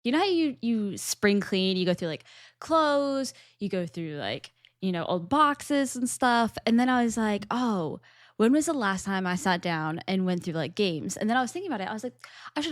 you know how you spring clean, you go through like clothes, you go through like, old boxes and stuff. And then I was like, oh, when was the last time I sat down and went through like games? And then I was thinking about it. I was like, I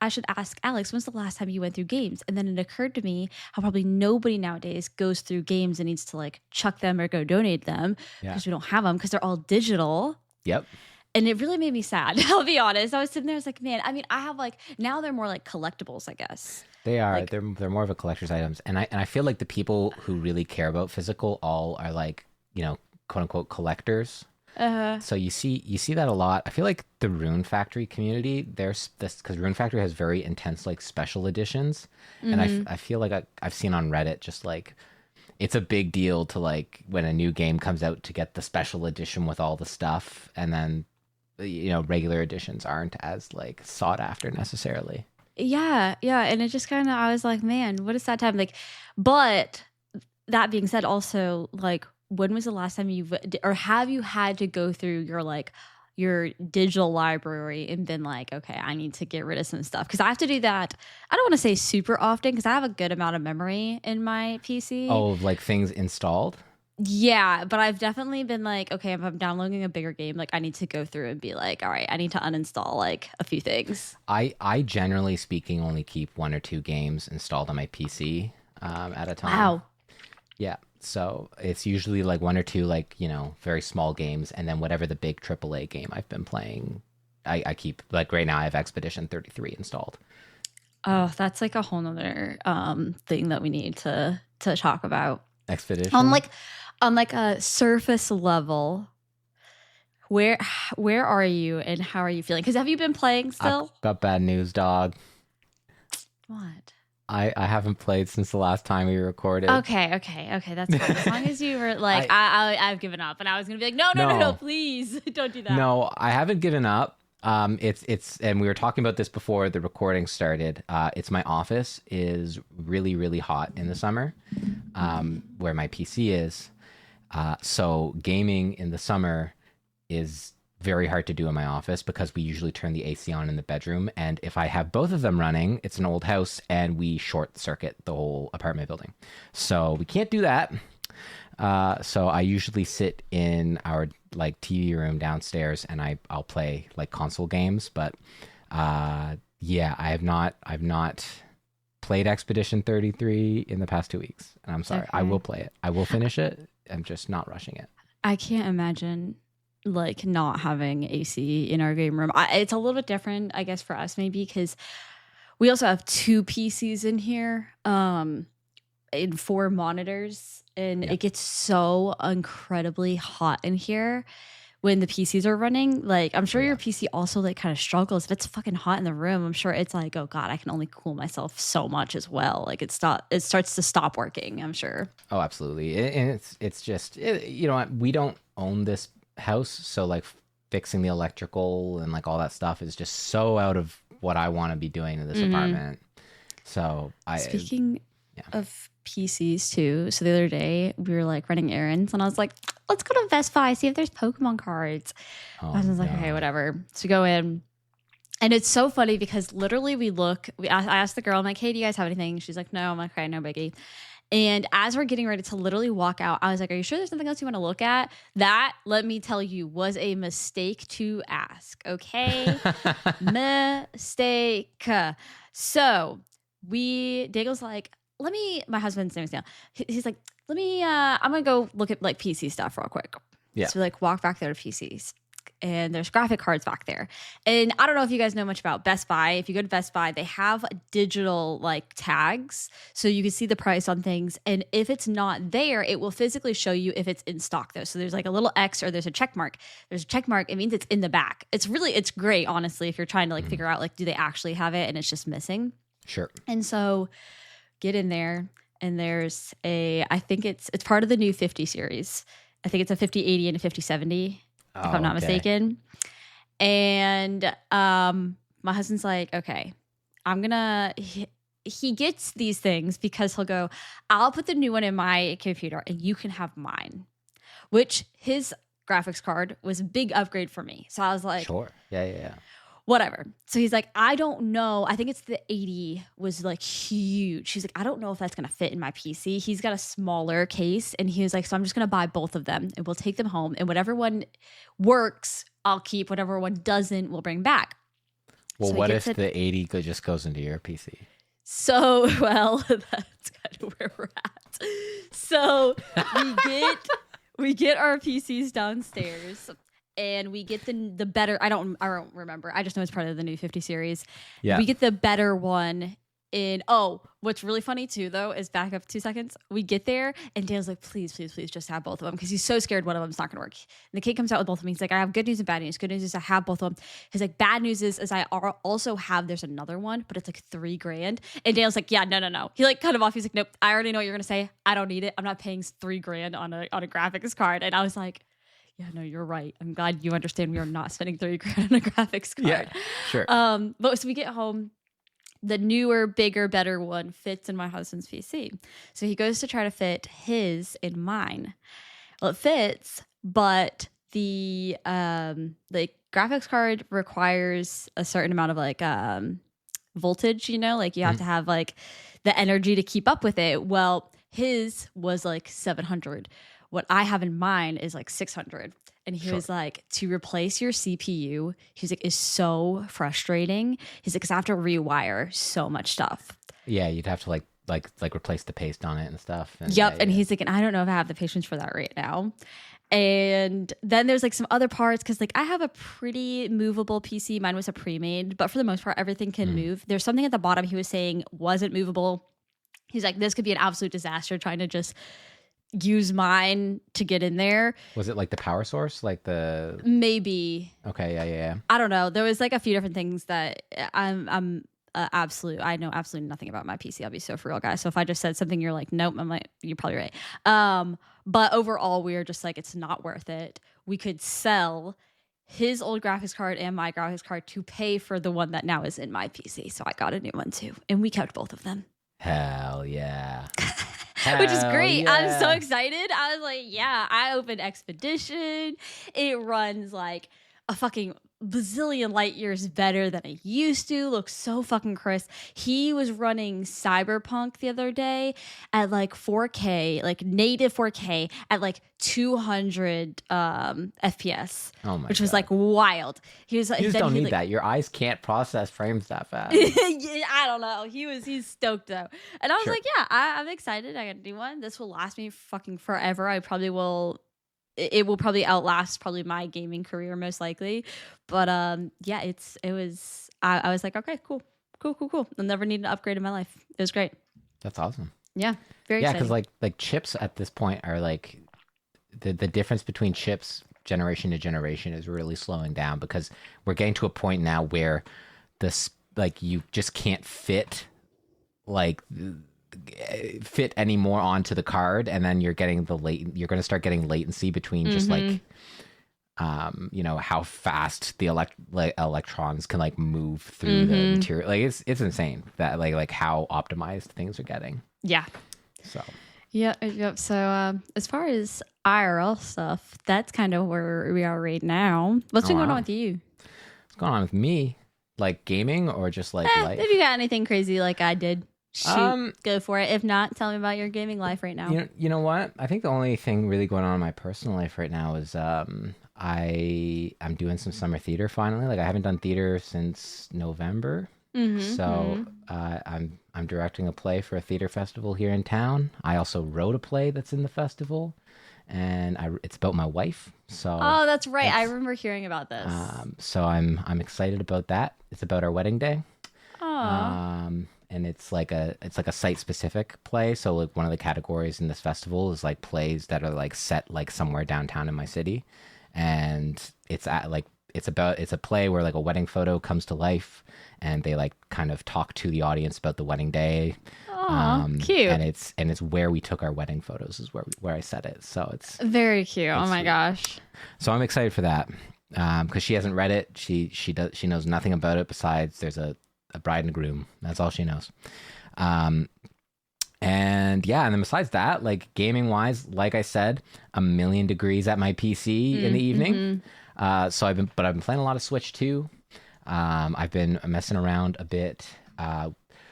should ask Alex, when's the last time you went through games? And then it occurred to me how probably nobody nowadays goes through games and needs to like chuck them or go donate them Yeah. because we don't have them because they're all digital. Yep. And it really made me sad. I'll be honest. I was sitting there, I was like, man, I mean, I have like, now they're more like collectibles, I guess. They are. Like, They're more of a collector's items, and I feel like the people who really care about physical all are like, quote unquote collectors. So you see that a lot. I feel like the Rune Factory community, there's this because Rune Factory has very intense like special editions, and I feel like I've seen on Reddit just like it's a big deal to like when a new game comes out to get the special edition with all the stuff, and then regular editions aren't as like sought after necessarily. yeah. And it just kind of, I was like, man, what is that time? Like, but that being said, also, like, when was the last time have you had to go through your digital library and been like, okay, I need to get rid of some stuff? Because I have to do that. I don't want to say super often because I have a good amount of memory in my PC. Oh, like things installed? Yeah, but I've definitely been like, okay, if I'm downloading a bigger game, like I need to go through and be like, all right, I need to uninstall like a few things. I generally speaking only keep 1 or 2 games installed on my PC at a time. Wow. Yeah. So it's usually like 1 or 2 like, very small games, and then whatever the big AAA game I've been playing, I keep. Like right now I have Expedition 33 installed. Oh, that's like a whole nother thing that we need to talk about. Expedition? On like a surface level, where are you and how are you feeling? Because have you been playing still? I've got bad news, dog. What? I haven't played since the last time we recorded. Okay, that's fine. As long as you were like, I've given up, and I was gonna be like, no, please don't do that. No, I haven't given up. It's and we were talking about this before the recording started. It's my office is really, really hot in the summer, where my PC is. So gaming in the summer is very hard to do in my office because we usually turn the AC on in the bedroom. And if I have both of them running, it's an old house and we short circuit the whole apartment building. So we can't do that. So I usually sit in our like TV room downstairs and I'll play like console games. But yeah, I've not played Expedition 33 in the past 2 weeks. And I'm sorry. Okay. I will play it. I will finish it. I'm just not rushing it. I can't imagine like not having AC in our game room. It's a little bit different, I guess, for us maybe because we also have 2 PCs in here, and 4 monitors, and it gets so incredibly hot in here when the PCs are running. Like, I'm sure your PC also like kind of struggles if it's fucking hot in the room. I'm sure it's like, oh god, I can only cool myself so much as well. Like it starts to stop working, I'm sure. Oh, absolutely. And it's just we don't own this house, so like fixing the electrical and like all that stuff is just so out of what I want to be doing in this apartment. So speaking of PCs too, so the other day we were like running errands and I was like, let's go to Best Buy, see if there's Pokemon cards. I was like, okay, whatever. So go in, and it's so funny because literally I asked the girl, I'm like, hey, do you guys have anything? She's like, no. I'm like, okay, no biggie. And as we're getting ready to literally walk out, I was like, are you sure there's nothing else you want to look at? That, let me tell you, was a mistake to ask, okay? Mistake. So Daigle's like, my husband's name is Dale. He's like, I'm going to go look at like PC stuff real quick. Yeah. So we like walk back there to PCs. And there's graphic cards back there. And I don't know if you guys know much about Best Buy. If you go to Best Buy, they have digital like tags. So you can see the price on things. And if it's not there, it will physically show you if it's in stock though. So there's like a little X or there's a check mark. There's a check mark. It means it's in the back. It's great, honestly, if you're trying to like figure out like, do they actually have it and it's just missing? Sure. And so get in there and there's I think it's part of the new 50 series. I think it's a 5080 and a 5070. If I'm not mistaken. And my husband's like, okay, he gets these things because he'll go, I'll put the new one in my computer and you can have mine, which his graphics card was a big upgrade for me. So I was like, sure. Yeah. whatever. So he's like, I don't know. I think it's the 80 was like huge. He's like, I don't know if that's going to fit in my PC. He's got a smaller case. And he was like, so I'm just going to buy both of them and we'll take them home. And whatever one works, I'll keep. Whatever one doesn't, we'll bring back. Well, So he what gets if the 80 just goes into your PC? So, well, that's kind of where we're at. So we get our PCs downstairs. And we get the better. I don't remember. I just know it's part of the new 50 series. Yeah. We get the better one in. Oh, what's really funny too, though, is back up 2 seconds. We get there, and Dale's like, "Please, please, please, just have both of them," because he's so scared one of them's not going to work. And the kid comes out with both of them. He's like, "I have good news and bad news. Good news is I have both of them." He's like, "Bad news is I also have. There's another one, but it's like $3,000." And Dale's like, "Yeah, no." He like cut him off. He's like, "Nope, I already know what you're going to say. I don't need it. I'm not paying $3,000 on a graphics card." And I was like, yeah, no, you're right. I'm glad you understand we are not spending $3,000 on a graphics card. Yeah, sure. But so we get home, the newer, bigger, better one fits in my husband's PC. So he goes to try to fit his in mine. Well, it fits, but the graphics card requires a certain amount of like voltage, you know, like you have to have like the energy to keep up with it. Well, his was like 700. What I have in mind is like 600. And he was like, to replace your CPU, he's like, is so frustrating. He's like, because I have to rewire so much stuff. Yeah, you'd have to like replace the paste on it and stuff. And Yep. yeah, and he's like, and I don't know if I have the patience for that right now. And then there's like some other parts because like I have a pretty movable PC. Mine was a pre-made, but for the most part, everything can move. There's something at the bottom he was saying wasn't movable. He's like, this could be an absolute disaster trying to just use mine to get in there. Was it like the power source? Like the maybe. Okay, yeah. I don't know. There was like a few different things that I know absolutely nothing about my PC. I'll be so for real, guys. So if I just said something, you're like, nope, I'm like, you're probably right. But overall, we were just like, it's not worth it. We could sell his old graphics card and my graphics card to pay for the one that now is in my PC. So I got a new one too, and we kept both of them. Hell yeah. Which is great. Yeah. I'm so excited. I was like, yeah, I opened Expedition. It runs like a fucking bazillion light years better than it used to. Looks so fucking crisp. He was running Cyberpunk the other day at like 4K, like native 4K at like 200 FPS. Oh my which God. was like wild. He was like, You just don't need like, that. Your eyes can't process frames that fast. I don't know. He's stoked though. And I was Sure. like, yeah, I'm excited. I got a new one. This will last me fucking forever. It will probably outlast probably my gaming career most likely. But yeah, I was like, okay, cool. I'll never need an upgrade in my life. It was great. That's awesome. Yeah. Very Yeah, exciting. because like chips at this point are like the difference between chips generation to generation is really slowing down because we're getting to a point now where this like you just can't fit any more onto the card, and then you're going to start getting latency between just like how fast the electrons can like move through the material. Like it's insane that like how optimized things are getting. Yeah. So Yep. So as far as IRL stuff, that's kind of where we are right now. What's been going on with you? what's going on with me? Like gaming or just like life? If you got anything crazy like I did, shoot, go for it. If not, tell me about your gaming life right now. You know what? I think the only thing really going on in my personal life right now is I'm doing some summer theater finally. Like I haven't done theater since November. I'm directing a play for a theater festival here in town. I also wrote a play that's in the festival, and it's about my wife. So that's right. I remember hearing about this. So I'm excited about that. It's about our wedding day. Oh. And it's like a site specific play. So like one of the categories in this festival is like plays that are like set like somewhere downtown in my city, and it's a play where like a wedding photo comes to life, and they like kind of talk to the audience about the wedding day. Cute. And it's where we took our wedding photos is where I set it. So it's Very cute. Oh my gosh. so I'm excited for that because she hasn't read it. She knows nothing about it besides there's a bride and a groom. That's all she knows. And then besides that, like gaming wise, like I said, 1,000,000 degrees at my PC in the evening. So I've been playing a lot of Switch too. I've been messing around a bit.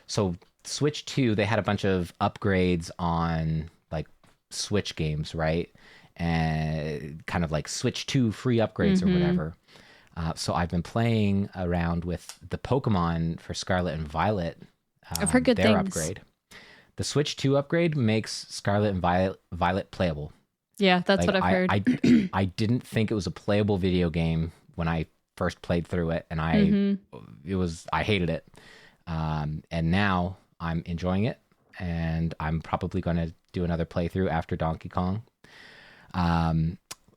So Switch 2, they had a bunch of upgrades on like Switch games, right? And kind of like Switch 2 free upgrades or whatever. So I've been playing around with the Pokemon for Scarlet and Violet, I've heard good their things. upgrade. The Switch 2 upgrade makes Scarlet and Violet playable. Yeah, that's Like what I've heard. I didn't think it was a playable video game when I first played through it, and I hated it. And now I'm enjoying it, and I'm probably going to do another playthrough after Donkey Kong,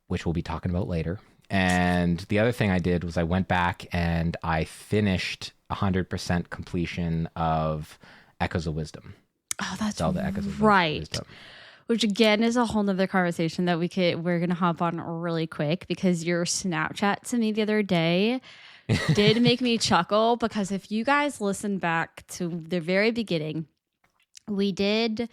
which we'll be talking about later. And the other thing I did was I went back and I finished 100% completion of Echoes of Wisdom. Oh, that's Zelda Echoes of right. Wisdom. Which again is a whole nother conversation that we're gonna hop on really quick, because your Snapchat to me the other day did make me chuckle, because if you guys listen back to the very beginning, we did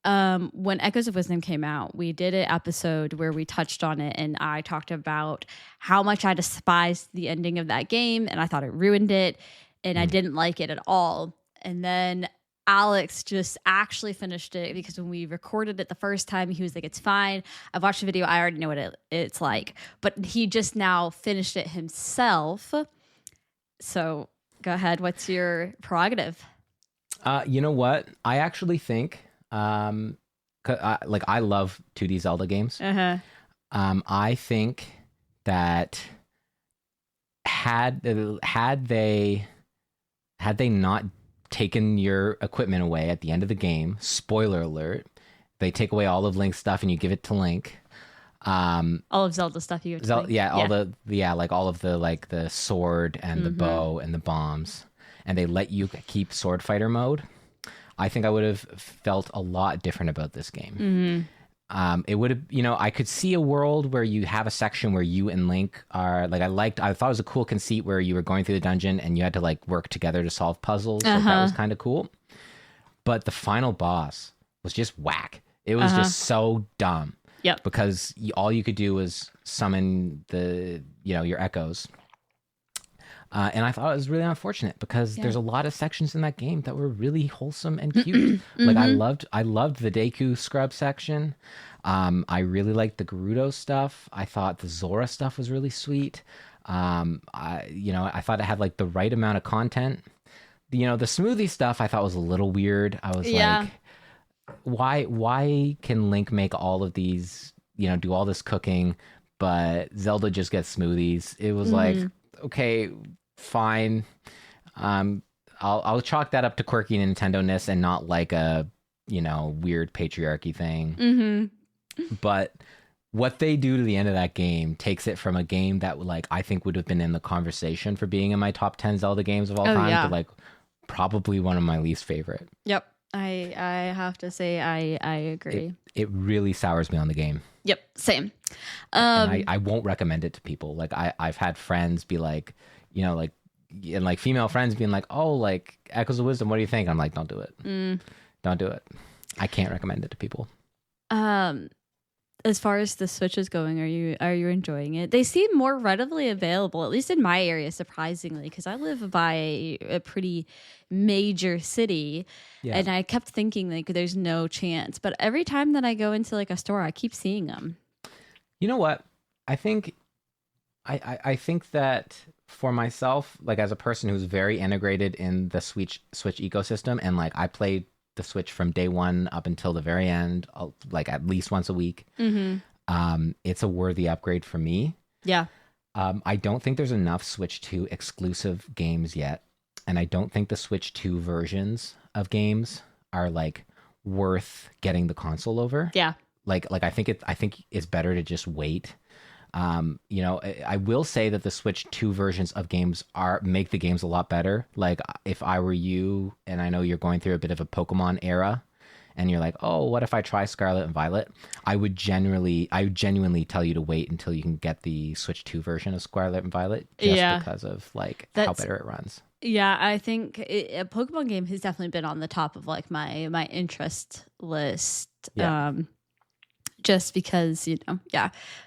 when Echoes of Wisdom came out, we did an episode where we touched on it, and I talked about how much I despised the ending of that game and I thought it ruined it, and I didn't like it at all. And then Alex just actually finished it, because when we recorded it the first time, he was like, "It's fine. I've watched the video. I already know what it's like." But he just now finished it himself. So go ahead. What's your prerogative? You know what? I actually think, like I love 2D Zelda games. I think that had they not taken your equipment away at the end of the game, spoiler alert, they take away all of Link's stuff and you give it to Link. All of Zelda stuff you give to Link. Yeah, like all of the like the sword and the bow and the bombs, and they let you keep sword fighter mode. I think I would have felt a lot different about this game. It would have, I could see a world where you have a section where you and Link are like, I thought it was a cool conceit where you were going through the dungeon and you had to like work together to solve puzzles. Like, that was kind of cool. But the final boss was just whack. It was just so dumb. Yep. Because all you could do was summon your echoes. And I thought it was really unfortunate, because there's a lot of sections in that game that were really wholesome and cute. Like I loved the Deku scrub section. I really liked the Gerudo stuff. I thought the Zora stuff was really sweet. I thought it had like the right amount of content. The smoothie stuff I thought was a little weird. I was like, why can Link make all of these, do all this cooking, but Zelda just gets smoothies? It was like, okay, fine. I'll chalk that up to quirky Nintendo-ness and not like a weird patriarchy thing. But what they do to the end of that game takes it from a game that like I think would have been in the conversation for being in my top 10 Zelda games of all time to like probably one of my least favorite. Yep. I have to say I agree. It really sours me on the game. Yep, same. And I won't recommend it to people. Like I've had friends be like, and like female friends being like, "Oh, like Echoes of Wisdom, what do you think?" I'm like, "Don't do it. Don't do it." I can't recommend it to people. As far as the Switch is going, are you enjoying it? They seem more readily available, at least in my area, surprisingly, because I live by a pretty major city, and I kept thinking like there's no chance. But every time that I go into like a store, I keep seeing them. You know what? I think that for myself, like as a person who's very integrated in the Switch ecosystem, and like I played the Switch from day one up until the very end, like at least once a week. It's a worthy upgrade for me. Yeah. I don't think there's enough Switch 2 exclusive games yet, and I don't think the Switch 2 versions of games are like worth getting the console over. Yeah. Like I think it's better to just wait. I will say that the Switch 2 versions of games make the games a lot better. Like if I were you, and I know you're going through a bit of a Pokemon era, and you're like, "Oh, what if I try Scarlet and Violet?" I would genuinely tell you to wait until you can get the Switch 2 version of Scarlet and Violet, just because of like how better it runs. Yeah, I think a Pokemon game has definitely been on the top of like my interest list. Yeah. just because,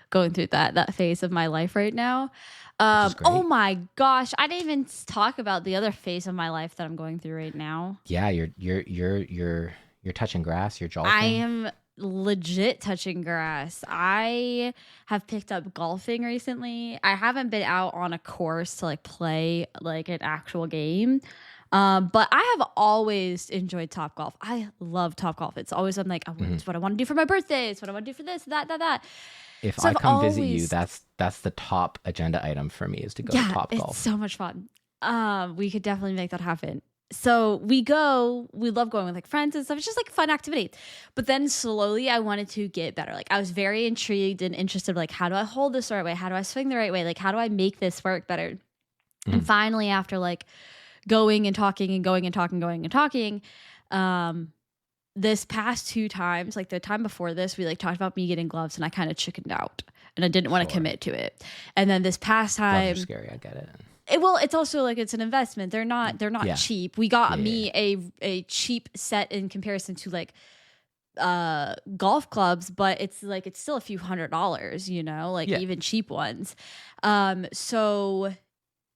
going through that phase of my life right now. which is Oh great. my gosh, I didn't even talk about the other phase of my life that I'm going through right now. Yeah, you're touching grass, you're I jolting. am legit touching grass. I have picked up golfing recently. I haven't been out on a course to like play like an actual game. But I have always enjoyed Top Golf. I love Top Golf. It's always I'm like, oh, it's what I want to do for my birthday. It's what I want to do for this, that. If So I I've come visit you, always, that's the top agenda item for me is to go to yeah, Top it's Golf. so much fun. We could definitely make that happen. So we love going with like friends and stuff. It's just like a fun activity. But then slowly I wanted to get better. Like I was very intrigued and interested, like, how do I hold this the right way? How do I swing the right way? Like, how do I make this work better? And finally, after like going and talking and going and talking, this past 2 times, like the time before this, we like talked about me getting gloves and I kind of chickened out and I didn't want to Sure. commit to it. And then this past Gloves time, are scary, I get it. it's also like it's an investment. They're not Yeah. cheap. We got Yeah. me a cheap set in comparison to like golf clubs, but it's still a few $100s, like Yeah. even cheap ones. So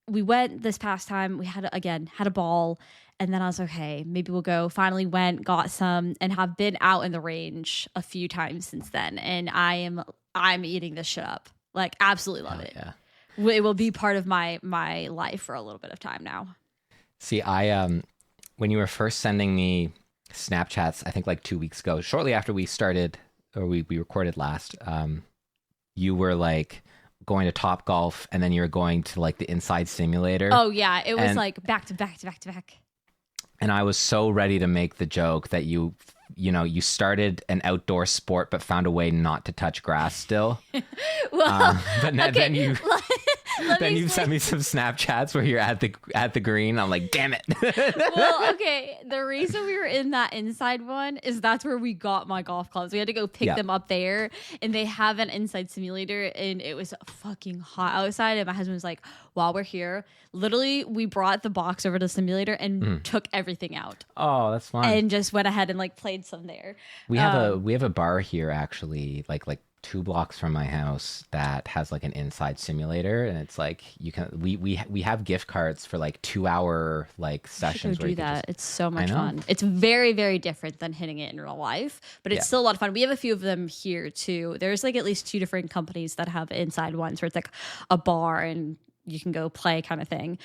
we went this past time. We had a ball, and then I was okay, maybe we'll go. Finally went, got some, and have been out in the range a few times since then. And I'm eating this shit up. Like absolutely love it. Yeah. It will be part of my life for a little bit of time now. See, I when you were first sending me Snapchats, I think like 2 weeks ago, shortly after we started or we recorded last, you were like going to Top Golf and then you were going to like the Inside Simulator. Oh yeah, it was And- like back to back to back to back. And I was so ready to make the joke that you started an outdoor sport but found a way not to touch grass still. Well, But then you let then me you explain. sent me some Snapchats where you're at the green. I'm like, damn it. Well, okay. The reason we were in that inside one is that's where we got my golf clubs. We had to go pick Yeah. them up there, and they have an inside simulator, and it was fucking hot outside. And my husband was like, "While we're here, literally, we brought the box over to the simulator and took everything out, Oh, that's fun. and just went ahead and like played some there." We have a bar here actually, like 2 blocks from my house that has like an inside simulator, and it's like you can we have gift cards for like 2-hour like You should sessions go where do you can that. just, It's so much know. fun. It's very, very different than hitting it in real life, but it's Yeah. still a lot of fun. We have a few of them here too. There's like at least 2 different companies that have inside ones where it's like a bar and you can go play kind of thing.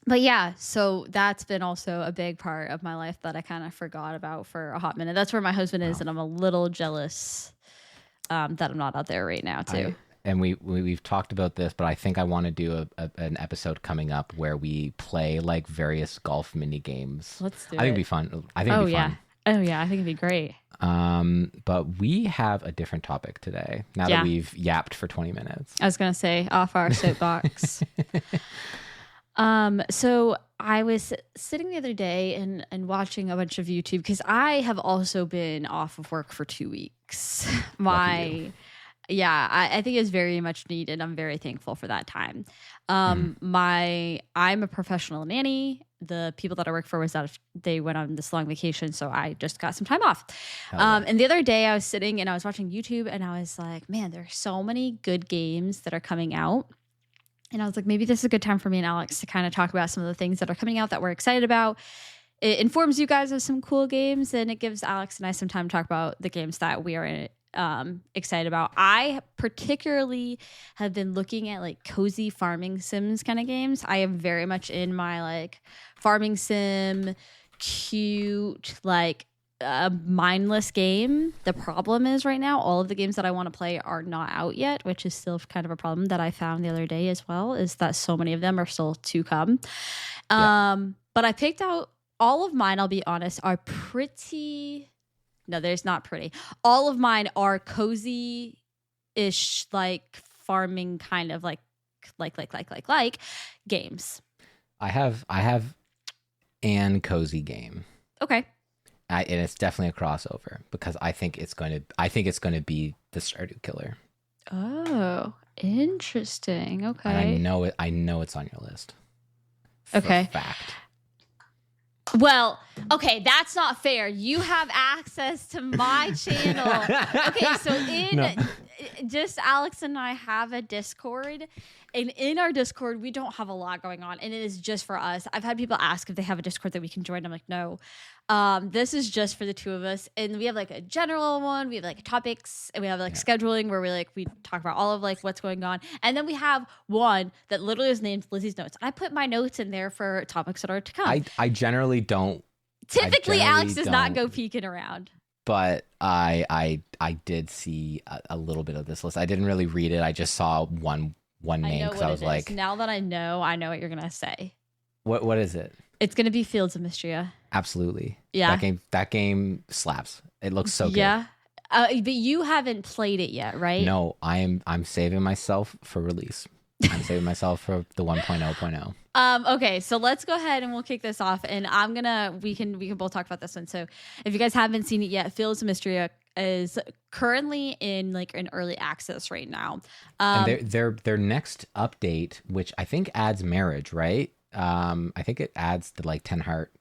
But yeah, so that's been also a big part of my life that I kind of forgot about for a hot minute. That's where my husband is, and I'm a little jealous that I'm not out there right now too. and we've talked about this, but I think I want to do an episode coming up where we play like various golf mini games. Let's do I think it'd it. be fun. I think Oh it'd be yeah. fun. Oh yeah, I think it'd be great. But we have a different topic today. Now Yeah. that we've yapped for 20 minutes. I was gonna say off our soapbox. So I was sitting the other day and watching a bunch of YouTube because I have also been off of work for 2 weeks. I think it's very much needed. I'm very thankful for that time. I'm a professional nanny. The people that I work for they went on this long vacation, so I just got some time off. And the other day I was sitting and I was watching YouTube and I was like, man, there are so many good games that are coming out. And I was like, maybe this is a good time for me and Alex to kind of talk about some of the things that are coming out that we're excited about. It informs you guys of some cool games, and it gives Alex and I some time to talk about the games that we are excited about. I particularly have been looking at like cozy farming sims kind of games. I am very much in my like farming sim, cute, like mindless game. The problem is right now, all of the games that I want to play are not out yet, which is still kind of a problem that I found the other day as well, is that so many of them are still to come. But I picked out all of mine, I'll be honest, are pretty... No, there's not pretty. All of mine are cozy-ish, like farming kind of like games. I have an cozy game. Okay. And it's definitely a crossover because I think it's going to be the Stardew Killer. Oh, interesting. Okay. And I know it's on your list. Okay. Fact. Well, okay, that's not fair. You have access to my channel. Okay, so just Alex and I have a Discord, and in our Discord we don't have a lot going on, and it is just for us. I've had people ask if they have a Discord that we can join. I'm like, no. This is just for the two of us, and we have like a general one. We have like topics, and we have like scheduling where we talk about all of like what's going on, and then we have one that literally is named Lizzy's Notes. I put my notes in there for topics that are to come. I generally don't. Typically, Alex does not go peeking around. But I did see a little bit of this list. I didn't really read it. I just saw one name because I was like, now that I know what you're gonna say. What is it? It's gonna be Fields of Mystria. Absolutely. Yeah. That game slaps. It looks so good. Yeah. But you haven't played it yet, right? No, I'm saving myself for release. I'm saving myself for the 1.0.0. Okay, so let's go ahead and we'll kick this off, and we can both talk about this one. So if you guys haven't seen it yet, Fields of Mystria is currently in like an early access right now. And their next update, which I think adds marriage, right? I think it adds the like 10 heart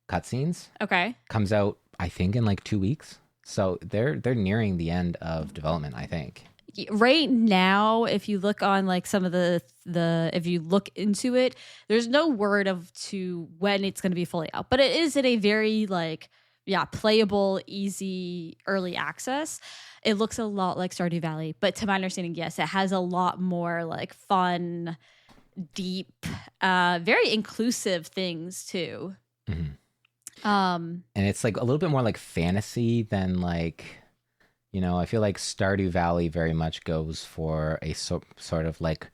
cutscenes. Okay. Comes out, I think, in like 2 weeks. So they're nearing the end of development, I think. Right now, if you look on like some of the if you look into it, there's no word to when it's going to be fully out, but it is in a very like playable, easy early access. It looks a lot like Stardew Valley, but to my understanding, yes, it has a lot more like fun, deep, very inclusive things too. Mm-hmm. And it's like a little bit more like fantasy than like. I feel like Stardew Valley very much goes for a sort of like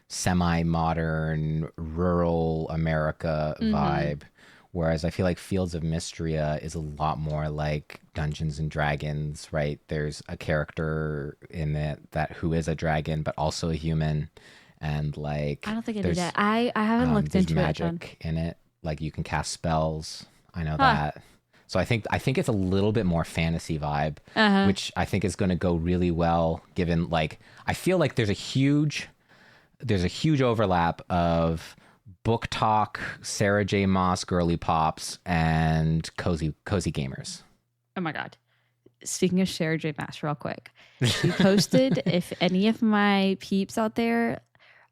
semi-modern rural America vibe, whereas I feel like Fields of Mystria is a lot more like Dungeons and Dragons, right? There's a character in it that who is a dragon but also a human, and like I don't think I did that. I haven't looked into magic in it. Like you can cast spells. I know that. So I think it's a little bit more fantasy vibe, which I think is going to go really well given like I feel like there's a huge overlap of book talk, Sarah J. Maas, girly pops, and cozy gamers. Oh my god. Speaking of Sarah J. Maas real quick. She posted if any of my peeps out there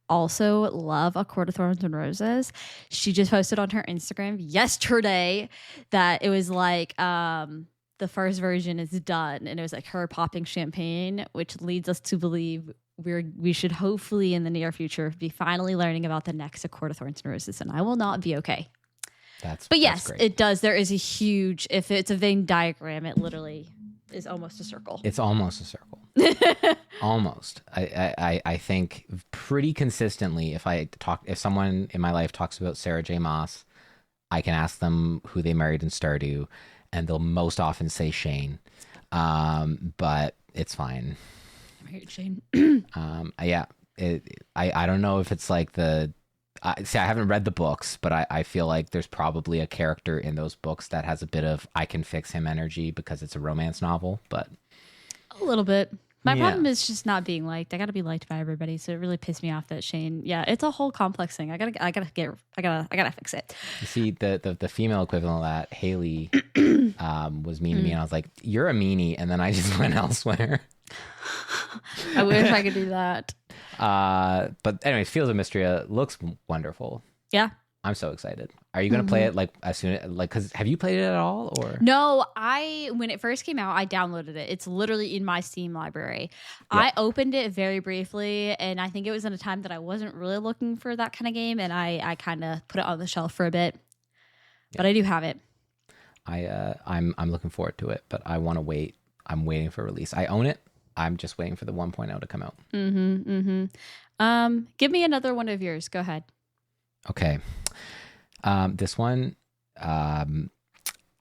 also love A Court of Thorns and Roses. She just posted on her Instagram yesterday that it was like the first version is done, and it was like her popping champagne, which leads us to believe we should hopefully in the near future be finally learning about the next A Court of Thorns and Roses, and I will not be okay. But yes, great. It does. There is a huge, if it's a Venn diagram, it literally is almost a circle. It's almost a circle. Almost. I think pretty consistently if someone in my life talks about Sarah J. Maas, I can ask them who they married in Stardew, and they'll most often say Shane. But it's fine. I married Shane. Yeah. I don't know if it's like I haven't read the books, but I feel like there's probably a character in those books that has a bit of I can fix him energy because it's a romance novel, but a little bit. My problem is just not being liked. I got to be liked by everybody, so it really pissed me off that Shane. Yeah, it's a whole complex thing. I gotta fix it. You see, the female equivalent of that, Haley, was mean to me, and I was like, "You're a meanie," and then I just went elsewhere. I wish I could do that. But anyways, Fields of Mystria looks wonderful. Yeah. I'm so excited. Are you going to play it like as soon cuz have you played it at all or? No, when it first came out, I downloaded it. It's literally in my Steam library. Yeah. I opened it very briefly, and I think it was in a time that I wasn't really looking for that kind of game, and I kind of put it on the shelf for a bit. Yeah. But I do have it. I'm looking forward to it, but I want to wait. I'm waiting for release. I own it. I'm just waiting for the 1.0 to come out. Give me another one of yours. Go ahead. Okay. This one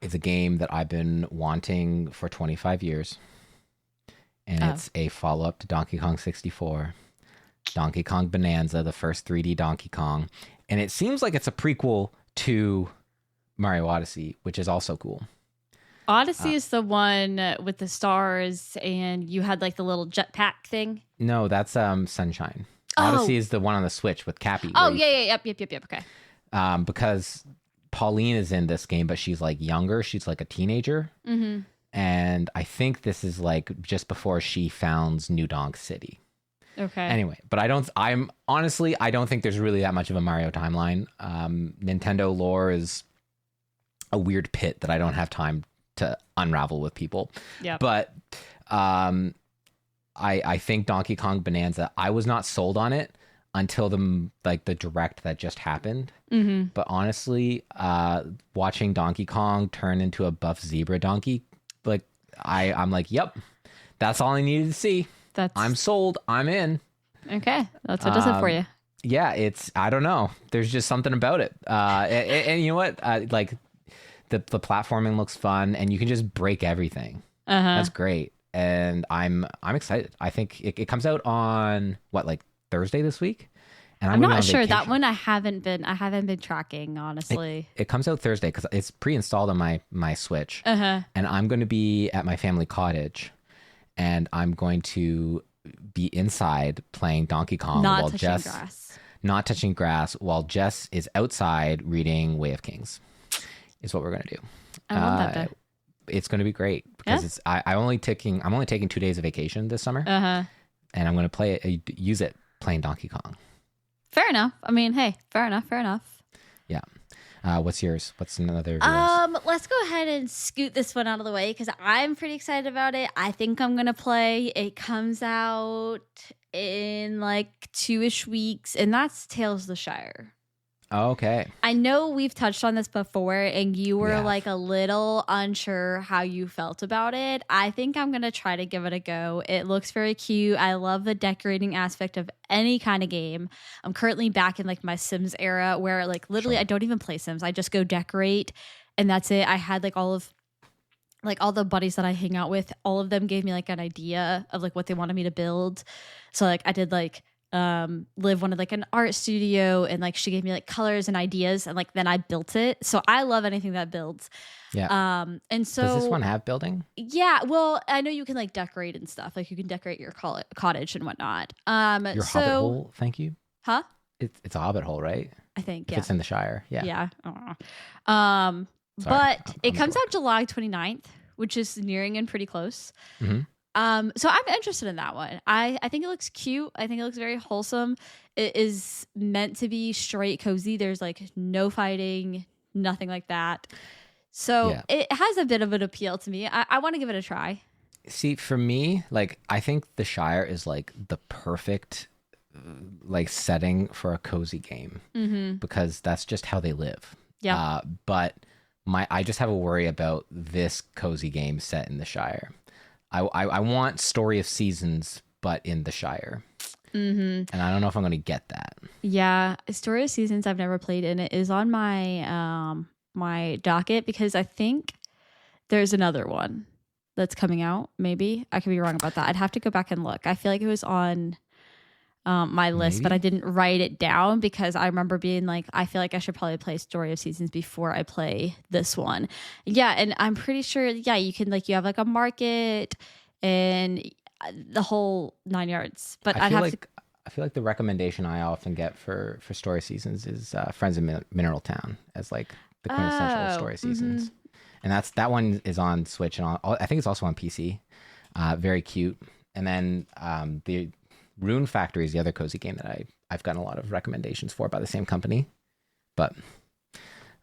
is a game that I've been wanting for 25 years. And it's a follow-up to Donkey Kong 64. Donkey Kong Bonanza, the first 3D Donkey Kong. And it seems like it's a prequel to Mario Odyssey, which is also cool. Odyssey is the one with the stars and you had like the little jetpack thing. No, that's Sunshine. Odyssey is the one on the Switch with Cappy. Oh, yep. Okay. Because Pauline is in this game, but she's like younger. She's like a teenager. Mm-hmm. And I think this is like just before she founds New Donk City. Okay. Anyway, but I don't think there's really that much of a Mario timeline. Nintendo lore is a weird pit that I don't have time to unravel with people. Yeah. But I think Donkey Kong Bonanza, I was not sold on it until the direct that just happened. Mm-hmm. But honestly, watching Donkey Kong turn into a buff zebra donkey, like I'm like, yep, that's all I needed to see. I'm sold. I'm in. Okay. That's what does it for you. Yeah, I don't know. There's just something about it. And you know what? Like the platforming looks fun and you can just break everything. That's great. And I'm excited. I think it comes out on like Thursday this week. And I'm not sure. That one I haven't been tracking, honestly. It comes out Thursday because it's pre-installed on my Switch. And I'm going to be at my family cottage. And I'm going to be inside playing Donkey Kong not touching grass while Jess is outside reading Way of Kings. Is what we're going to do. I love that. It's going to be great because I'm only taking 2 days of vacation this summer. And I'm going to use it playing Donkey Kong. Fair enough. I mean, hey, fair enough. Yeah. What's yours? What's another? Let's go ahead and scoot this one out of the way because I'm pretty excited about it. I think I'm gonna play. It comes out in like 2-ish weeks, and that's Tales of the Shire. Okay. I know we've touched on this before, and you were like a little unsure how you felt about it. I think I'm going to try to give it a go. It looks very cute. I love the decorating aspect of any kind of game. I'm currently back in like my Sims era where like literally I don't even play Sims. I just go decorate and that's it. I had like all the buddies that I hang out with, all of them gave me like an idea of like what they wanted me to build. So like I did like Liv wanted like an art studio and like she gave me like colors and ideas and like then I built it. So I love anything that builds. Yeah. And so does this one have building? Yeah. Well, I know you can like decorate and stuff. Like you can decorate your cottage and whatnot. Your hobbit hole. Thank you. Huh? It's a hobbit hole, right? I think. If it's in the Shire. Yeah. Yeah. Sorry, but it comes out July 29th, which is nearing and pretty close. Mm-hmm. So I'm interested in that one. I think it looks cute. I think it looks very wholesome. It is meant to be straight cozy. There's like no fighting, nothing like that. So it has a bit of an appeal to me. I want to give it a try. See, for me, like I think the Shire is like the perfect like setting for a cozy game because that's just how they live. Yeah. But I just have a worry about this cozy game set in the Shire. I want Story of Seasons, but in the Shire. And I don't know if I'm going to get that. Yeah. Story of Seasons I've never played, and it is on my my docket because I think there's another one that's coming out. Maybe. I could be wrong about that. I'd have to go back and look. I feel like it was on my list, but I didn't write it down because I remember being like, I feel like I should probably play Story of Seasons before I play this one. Yeah, and I'm pretty sure, you can like, you have like a market and the whole 9 yards. But I feel like the recommendation I often get for Story of Seasons is Friends of Mineral Town as like the quintessential Story of Seasons. And that one is on Switch and I think it's also on PC. Very cute. And then the Rune Factory is the other cozy game that I've gotten a lot of recommendations for by the same company, but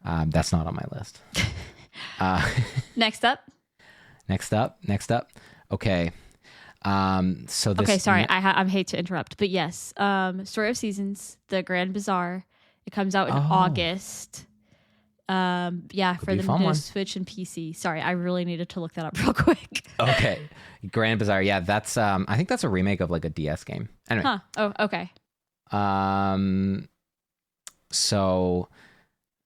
that's not on my list. Next up. Okay. So this. Okay, sorry, I hate to interrupt, but yes, Story of Seasons, the Grand Bazaar. It comes out in August. For the Nintendo Switch and PC. Sorry, I really needed to look that up real quick. Okay. Grand Bazaar. Yeah, that's I think that's a remake of like a DS game. Anyway. Huh. Oh, okay. So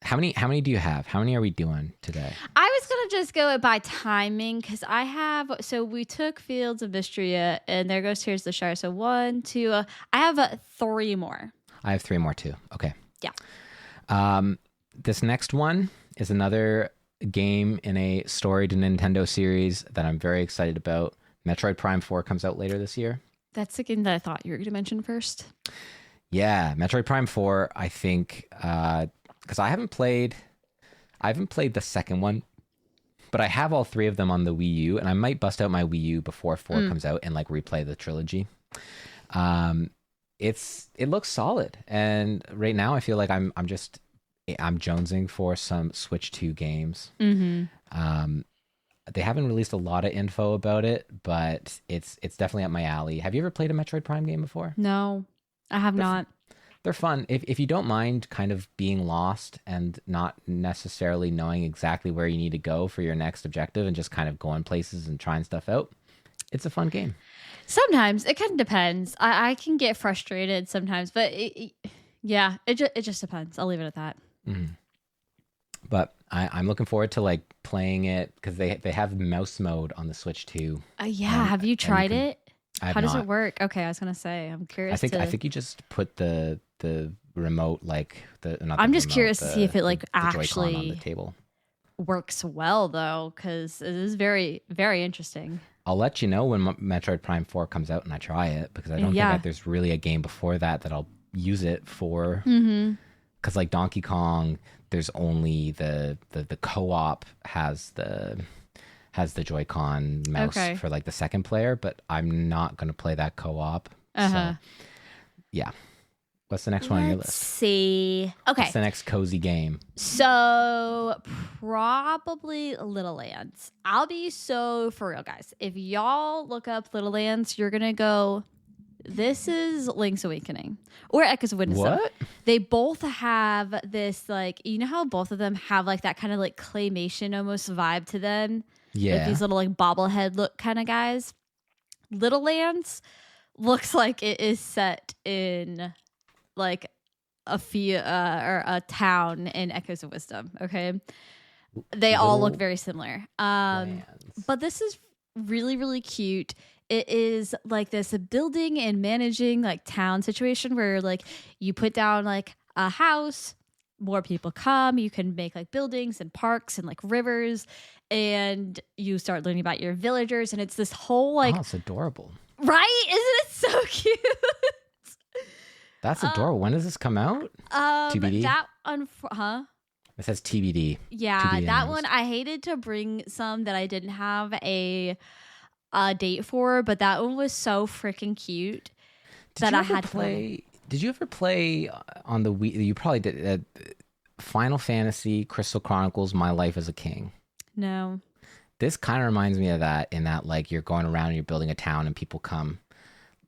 how many do you have? How many are we doing today? I was gonna just go by timing because we took Fields of Mistria and there goes Tears of the Shire. So 1, 2, I have 3 more. I have 3 more too. Okay. Yeah. This next one is another game in a storied Nintendo series that I'm very excited about. Metroid Prime 4 comes out later this year. That's the game that I thought you were going to mention first. Yeah, Metroid Prime 4, I think, because I haven't played I haven't played the second one, but I have all three of them on the Wii U, and I might bust out my Wii U before 4 comes out and like replay the trilogy. Um, it looks solid, and right now I feel like I'm jonesing for some Switch 2 games. Um, they haven't released a lot of info about it, but it's definitely up my alley. Have you ever played a Metroid Prime game before? No, I have They're, not. they're fun. If you don't mind kind of being lost and not necessarily knowing exactly where you need to go for your next objective and just kind of going places and trying stuff out, it's a fun game. Sometimes it kind of depends. I can get frustrated sometimes, but yeah, it just depends. I'll leave it at that. Mhm. But I'm looking forward to like playing it because they have mouse mode on the Switch too. Yeah, have you And tried it? I have How does it not. work? Okay, I was gonna say. I'm curious I to. think you just put the remote like the not the I'm just remote, curious to see if it like the Joy-Con on the actually table. works well though, because it is very very interesting. I'll let you know when Metroid Prime 4 comes out and I try it because I don't think Yeah. that there's really a game before that I'll use it for. Mm-hmm. Because like Donkey Kong, there's only the co-op has the Joy-Con mouse Okay. for like the second player, but I'm not gonna play that co-op. Uh-huh. So yeah. What's the next one on your Let's list? see. Okay, What's the next cozy game? so probably Little Lands. I'll be so for real, guys. If y'all look up Little Lands, you're gonna go, this is Link's Awakening or Echoes of Wisdom. What? They both have this, like, you know how both of them have like that kind of like claymation almost vibe to them? Like Yeah. these little like bobblehead look kind of guys. Little Lands looks like it is set in like or a town in Echoes of Wisdom. Okay. They all look Little very similar. Lands. But this is really, really cute. It is like this building and managing like town situation where like you put down like a house, more people come, you can make like buildings and parks and like rivers, and you start learning about your villagers, and it's this whole like Oh, it's adorable. right? Isn't it so cute? That's adorable. When does this come out? TBD? That huh? It says TBD. Yeah, To be that announced. one I hated to bring some that I didn't have a date for, but that one was so freaking cute that I had to play. Did you ever play on the Wii? You probably did. Final Fantasy Crystal Chronicles: My Life as a King. No. This kind of reminds me of that in that like you're going around and you're building a town and people come.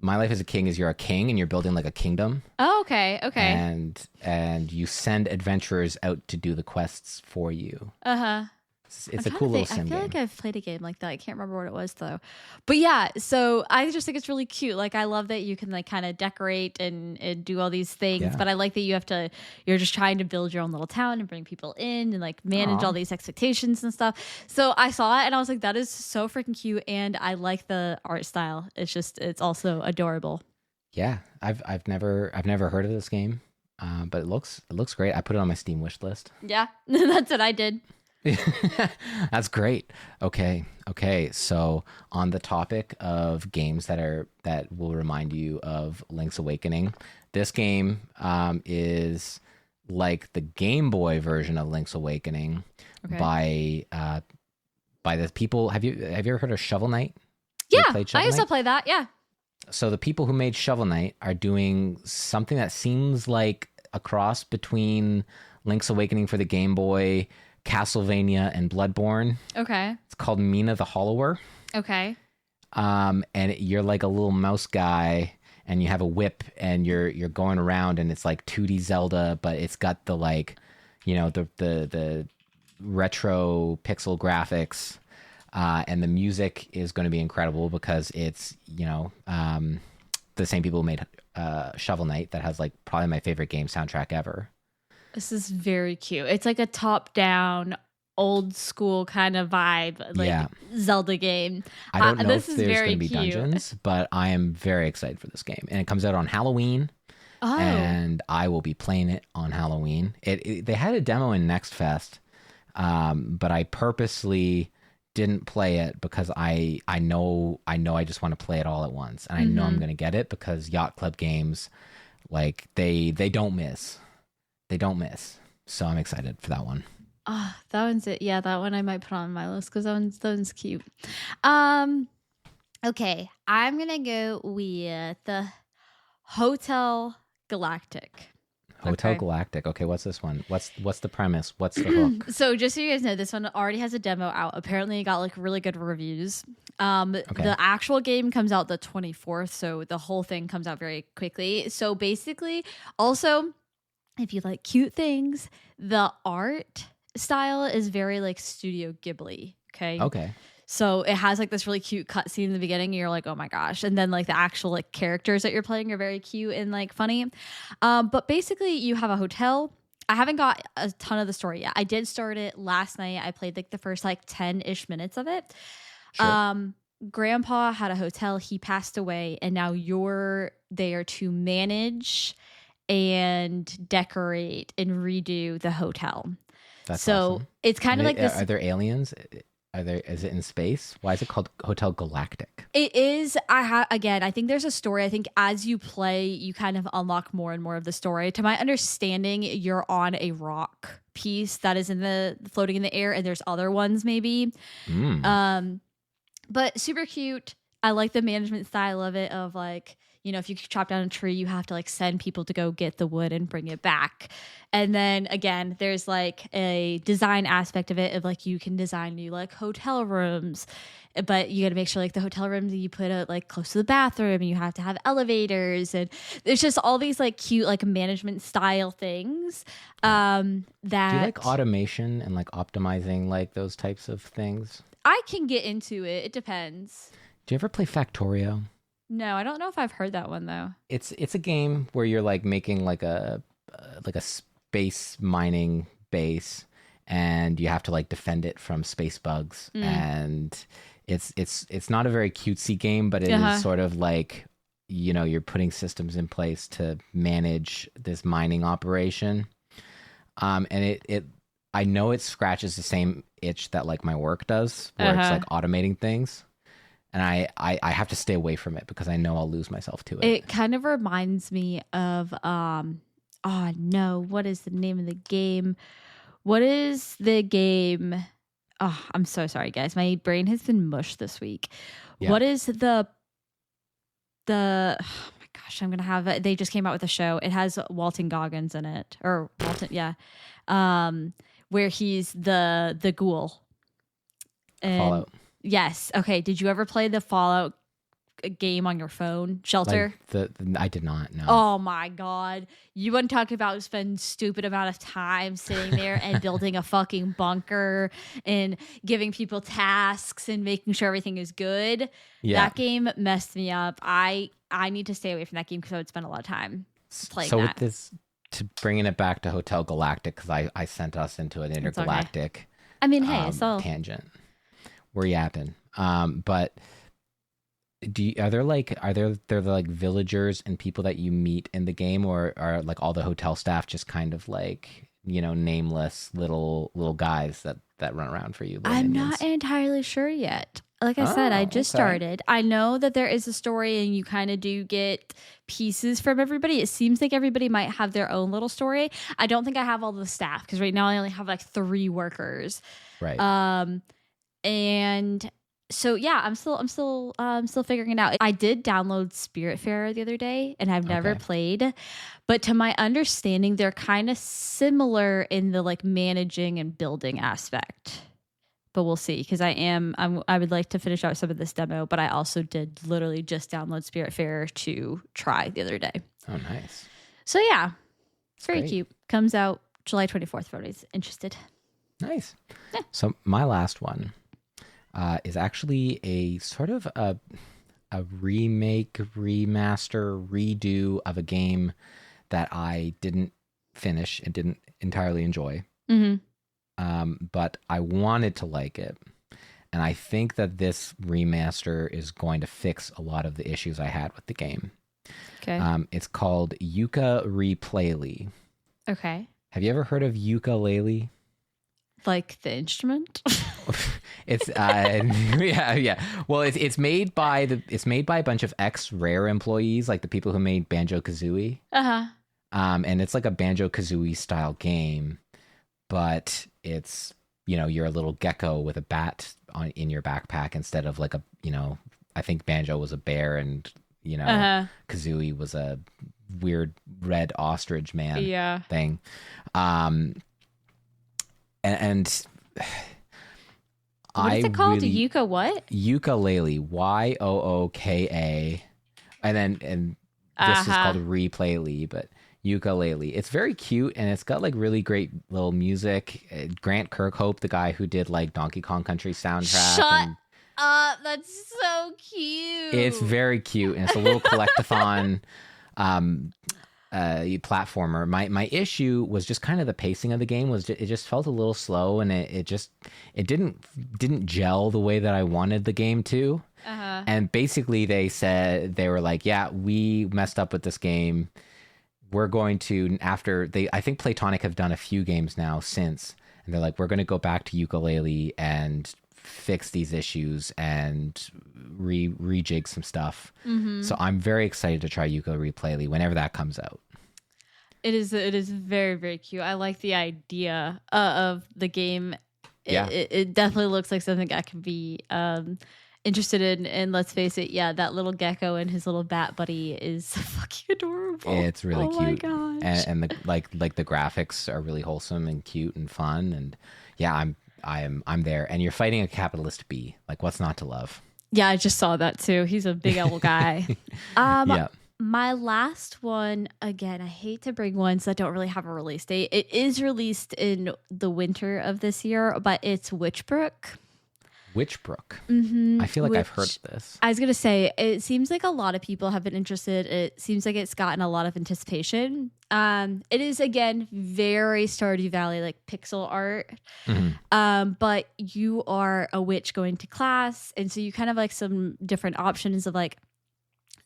My Life as a King is you're a king and you're building like a kingdom. Oh, okay. Okay. And you send adventurers out to do the quests for you. Uh-huh. It's a cool little sim I feel game. like I've played a game like that. I can't remember what it was though. But yeah, so I just think it's really cute. Like I love that you can like kind of decorate and do all these things. Yeah. But I like that you're just trying to build your own little town and bring people in and like manage Aw. all these expectations and stuff. So I saw it and I was like, that is so freaking cute. And I like the art style. It's also adorable. Yeah, I've never heard of this game, but it looks great. I put it on my Steam wish list. Yeah, that's what I did. That's great. Okay. So on the topic of games that will remind you of Link's Awakening, this game is like the Game Boy version of Link's Awakening Okay. by the people. Have you ever heard of Shovel Knight? Yeah, played I Shovel used to Knight? play that. Yeah. So the people who made Shovel Knight are doing something that seems like a cross between Link's Awakening for the Game Boy, Castlevania, and Bloodborne. Okay. It's called Mina the Hollower. Okay. And you're like a little mouse guy, and you have a whip, and you're going around, and it's like 2D Zelda, but it's got the like, you know, the retro pixel graphics. And the music is going to be incredible because it's, you know, the same people who made Shovel Knight that has like probably my favorite game soundtrack ever. This is very cute. It's like a top-down, old school kind of vibe, like Yeah. Zelda game. I don't know this if is there's very going to be cute. dungeons, but I am very excited for this game. And it comes out on Halloween, Oh, and I will be playing it on Halloween. They had a demo in Next Fest, but I purposely didn't play it because I know I just want to play it all at once, and I know I'm going to get it because Yacht Club games, like they don't miss. They don't miss. So I'm excited for that one. Oh, that one's it. Yeah, that one I might put on my list because that one's cute. Um, okay, I'm gonna go with the Hotel Galactic. Hotel Okay. Galactic. Okay, what's this one? What's the premise? What's the hook? So just so you guys know, this one already has a demo out. Apparently, it got like really good reviews. Okay. The actual game comes out the 24th, so the whole thing comes out very quickly. So basically, also, if you like cute things, the art style is very like Studio Ghibli. Okay. Okay. So it has like this really cute cutscene in the beginning. And you're like, oh my gosh. And then like the actual like characters that you're playing are very cute and like funny. But basically, you have a hotel. I haven't got a ton of the story yet. I did start it last night. I played like the first like 10-ish minutes of it. Sure. Um, Grandpa had a hotel. He passed away. And now you're there to manage and decorate and redo the hotel. That's So awesome. it's kind of like this. Are there aliens? Is it in space? Why is it called Hotel Galactic? It is. Again. I think there's a story. I think as you play, you kind of unlock more and more of the story. To my understanding, you're on a rock piece that is in the floating in the air, and there's other ones maybe. Mm. Um, but super cute. I like the management style of it. Of like, if you chop down a tree, you have to like send people to go get the wood and bring it back. And then again, there's like a design aspect of it of like you can design new like hotel rooms, but you got to make sure like the hotel rooms that you put it like close to the bathroom, and you have to have elevators, and there's just all these like cute like management style things. That Do you like automation and like optimizing like those types of things? I can get into it. It depends. Do you ever play Factorio? No, I don't know if I've heard that one though. It's a game where you're like making like a space mining base, and you have to like defend it from space bugs. And it's not a very cutesy game, but it is sort of like, you're putting systems in place to manage this mining operation. And it I know it scratches the same itch that like my work does, where it's like automating things. And I have to stay away from it because I know I'll lose myself to it. It kind of reminds me of oh no, what is the name of the game? What is the game? Oh, I'm so sorry guys. My brain has been mush this week. Yeah. What is the oh my gosh, I'm going to have it. They just came out with a show. It has Walton Goggins in it, or Walton, yeah. Where he's the ghoul. And Fallout. yes. Okay. Did you ever play the Fallout game on your phone, Shelter? Like I did not know. Oh my god. You want to talk about spend stupid amount of time sitting there and building a fucking bunker and giving people tasks and making sure everything is good. Yeah. That game messed me up. I need to stay away from that game because I would spend a lot of time playing so that. with this, to bringing it back to Hotel Galactic, because I sent us into an intergalactic okay. I mean, hey, so tangent. We're yapping. But are there like villagers and people that you meet in the game, or are like all the hotel staff just kind of like, nameless little guys that run around for you? I'm minions? not entirely sure yet. Like I said, I just started. I know that there is a story and you kind of do get pieces from everybody. It seems like everybody might have their own little story. I don't think I have all the staff because right now I only have like 3 workers. Right. And so yeah, I'm still figuring it out. I did download Spiritfarer the other day and I've never played, but to my understanding, they're kind of similar in the like managing and building aspect. But we'll see because I would like to finish out some of this demo, but I also did literally just download Spiritfarer to try the other day. Oh, nice. So yeah, it's very great. cute. Comes out July 24th for anybody's interested. Nice. Yeah. So my last one is actually a sort of a remake, remaster, redo of a game that I didn't finish and didn't entirely enjoy. Mm-hmm. But I wanted to like it. And I think that this remaster is going to fix a lot of the issues I had with the game. Okay. It's called Yooka-Laylee. Okay. Have you ever heard of Yooka-Laylee? Like the instrument? It's yeah. Well, it's made by a bunch of ex-Rare employees, like the people who made Banjo-Kazooie. Uh-huh. And it's like a Banjo-Kazooie style game. but it's, you're a little gecko with a bat in your backpack instead of like I think Banjo was a bear and, Uh-huh. Kazooie was a weird red ostrich man Yeah. thing. Um, and What I is it called? really Yuka what? ukulele, Yooka, and this is called Uh-huh. replay but ukulele. It's very cute and it's got like really great little music. Grant Kirkhope, the guy who did like Donkey Kong Country soundtrack, Shut and up. That's so cute. it's very cute and it's a little collectathon um platformer. My issue was just kind of the pacing of the game it just felt a little slow, and it didn't gel the way that I wanted the game to. Uh-huh. And basically they were like, yeah, we messed up with this game. We're going to, I think Playtonic have done a few games now since, and they're like, we're going to go back to ukulele and fix these issues and rejig some stuff. Mm-hmm. So I'm very excited to try Ukulele whenever that comes out. It is very, very cute. I like the idea of the game. Yeah. It definitely looks like something I could be interested in. And let's face it, yeah, that little gecko and his little bat buddy is fucking adorable. It's really cute. Oh my gosh. And the like the graphics are really wholesome and cute and fun, and yeah, I'm there. And you're fighting a capitalist bee. Like, what's not to love? Yeah, I just saw that too. He's a big old guy. Yeah. My last one, again, I hate to bring ones that don't really have a release date. It is released in the winter of this year, but it's Witchbrook. Witchbrook. Mm-hmm. I feel like I've heard of this. I was going to say, it seems like a lot of people have been interested. It seems like it's gotten a lot of anticipation. It is, again, very Stardew Valley, like pixel art. Mm-hmm. But you are a witch going to class. And so you kind of like some different options of like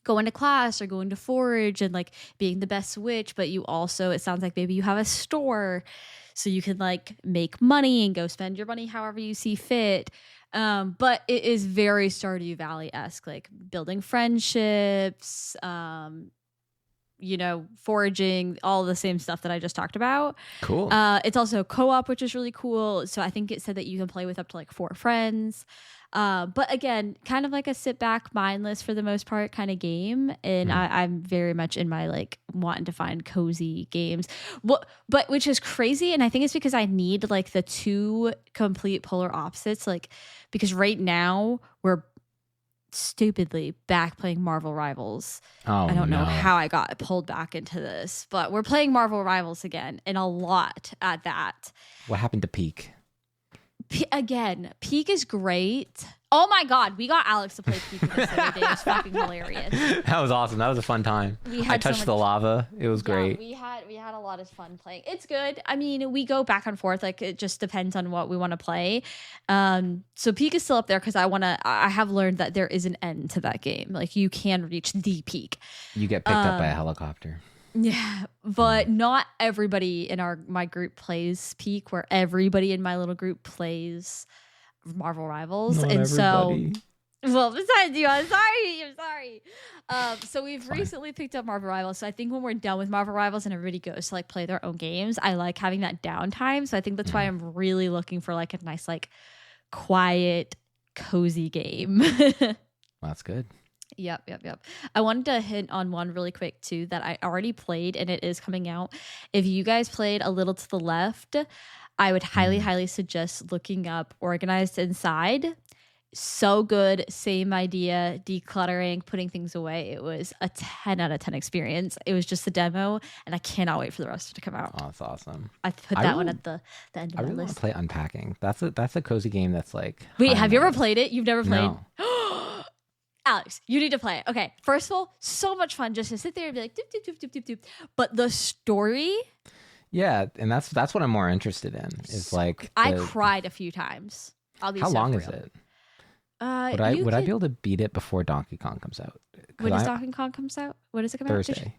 going to class or going to forage and like being the best witch. But you also, it sounds like maybe you have a store so you can like make money and go spend your money however you see fit. But it is very Stardew Valley-esque, like building friendships, foraging, all the same stuff that I just talked about. Cool. It's also co-op, which is really cool. So I think it said that you can play with up to like 4 friends. But again, kind of like a sit back, mindless for the most part kind of game. And I'm very much in my like wanting to find cozy games. But which is crazy. And I think it's because I need like the 2 complete polar opposites. Like, because right now we're stupidly back playing Marvel Rivals. I don't know how I got pulled back into this, but we're playing Marvel Rivals again, and a lot at that. What happened to Peak? Again, Peak is great. Oh my god, we got Alex to play Peak with us the other day. It was fucking hilarious. That was awesome. That was a fun time. I touched the lava. It was great. We had a lot of fun playing. It's good. I mean, we go back and forth. Like, it just depends on what we want to play. So Peak is still up there because I have learned that there is an end to that game. Like, you can reach the peak. You get picked up by a helicopter. Yeah, but not everybody in my group plays Peak, where everybody in my little group plays Marvel Rivals. Not and everybody. Well, besides you, I'm sorry. So we've recently picked up Marvel Rivals. So I think when we're done with Marvel Rivals and everybody goes to like play their own games, I like having that downtime. So I think that's why I'm really looking for like a nice, like quiet, cozy game. That's good. Yep. I wanted to hint on one really quick too that I already played and it is coming out. If you guys played A Little to the Left, I would highly suggest looking up Organized Inside. So good. Same idea, decluttering, putting things away. It was a 10 out of 10 experience. It was just a demo and I cannot wait for the rest to come out. Oh, that's awesome. I put that one at the end of my I really want list. to play Unpacking. That's a cozy game that's like... Wait, have you ever played it? You've never played? No. Alex, you need to play it. Okay, first of all, so much fun just to sit there and be like, doop, doop, doop, doop, doop, doop. But the story... Yeah, and that's what I'm more interested in. Is like I cried a few times. I'll be how so long real. is it? Would I be able to beat it before Donkey Kong comes out? When does Donkey Kong comes out? When does it come out? Thursday.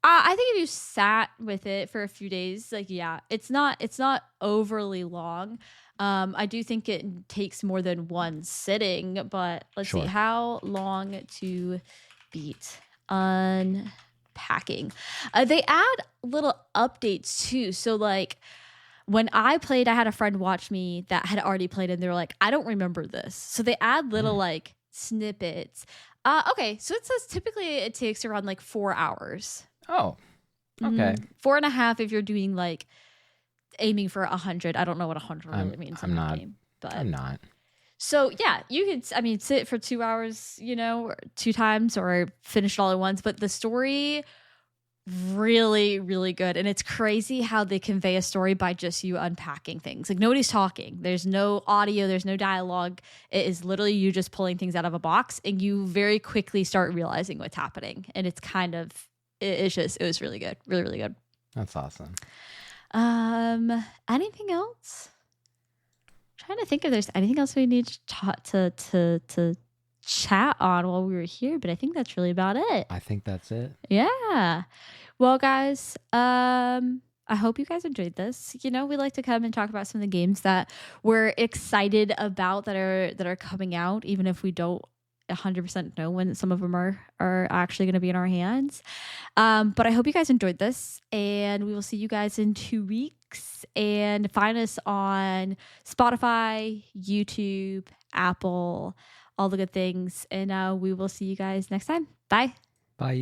I think if you sat with it for a few days, like it's not overly long. I do think it takes more than one sitting, but let's see how long to beat Unpacking. They add little updates too. So like When I played, I had a friend watch me that had already played, and they were like, I don't remember this. So they add little like snippets. Okay, so it says typically it takes around like 4 hours. Oh, okay. 4.5 if you're doing like aiming for 100. I don't know what 100 really means I'm in that not. game, but I'm not. so yeah, you could, I mean, sit for 2 hours, you know, or 2 times, or finish it all at once. But the story, really, really good. And it's crazy how they convey a story by just you unpacking things. Like nobody's talking. There's no audio, there's no dialogue. It is literally you just pulling things out of a box, and you very quickly start realizing what's happening. And it's kind of, it's just, it was really good. Really, really good. That's awesome. Anything else? I'm trying to think if there's anything else we need to talk to chat on while we were here, but I think that's really about it. I think that's it. Yeah. Well, guys, I hope you guys enjoyed this. You know, we like to come and talk about some of the games that we're excited about that are coming out, even if we don't 100% know when some of them are actually going to be in our hands. But I hope you guys enjoyed this, and we will see you guys in 2 weeks. And find us on Spotify, YouTube, Apple, all the good things. And we will see you guys next time. Bye. Bye.